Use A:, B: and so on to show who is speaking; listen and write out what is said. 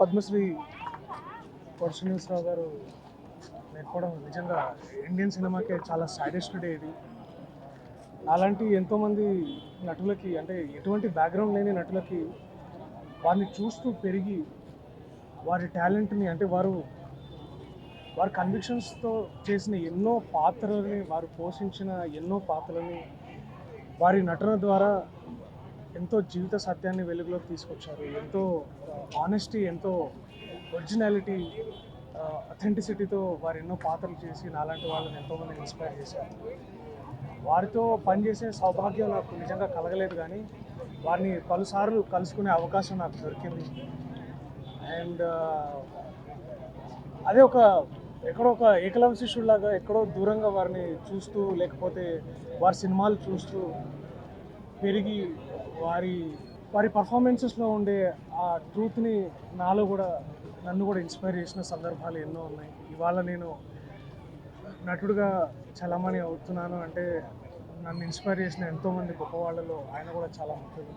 A: పద్మశ్రీ కొట్టు శ్రీనివాసరావు గారు లేకపోవడం నిజంగా ఇండియన్ సినిమాకే చాలా సాడెస్ట్ డే ఇది. అలాంటి ఎంతోమంది నటులకి, అంటే ఎటువంటి బ్యాక్గ్రౌండ్ లేని నటులకి వారిని చూస్తూ పెరిగి వారి టాలెంట్ని, అంటే వారి కన్విక్షన్స్తో చేసిన ఎన్నో పాత్రలని, వారు పోషించిన ఎన్నో పాత్రలని వారి నటన ద్వారా ఎంతో జీవిత సత్యాన్ని వెలుగులోకి తీసుకొచ్చారు. ఎంతో ఆనెస్టీ, ఎంతో ఒరిజినాలిటీ, అథెంటిసిటీతో వారు ఎన్నో పాత్రలు చేసి నాలాంటి వాళ్ళని ఎంతోమందిని ఇన్స్పైర్ చేశారు. వారితో పనిచేసే సౌభాగ్యం నాకు నిజంగా కలగలేదు, కానీ వారిని పలుసార్లు కలుసుకునే అవకాశం నాకు దొరికింది. అండ్ అదే ఎక్కడో ఒక ఏకలవ్య శిష్యుడిలాగా ఎక్కడో దూరంగా వారిని చూస్తూ, లేకపోతే వారి సినిమాలు చూస్తూ పెరిగి వారి వారి పర్ఫార్మెన్సెస్లో ఉండే ఆ ట్రూత్ని నన్ను కూడా ఇన్స్పైర్ చేసిన సందర్భాలు ఎన్నో ఉన్నాయి. ఇవాళ నేను నటుడుగా చలామణి అవుతున్నాను అంటే నన్ను ఇన్స్పైర్ చేసిన ఎంతోమంది గొప్ప వాళ్ళలో ఆయన కూడా చాలా ముఖ్యం.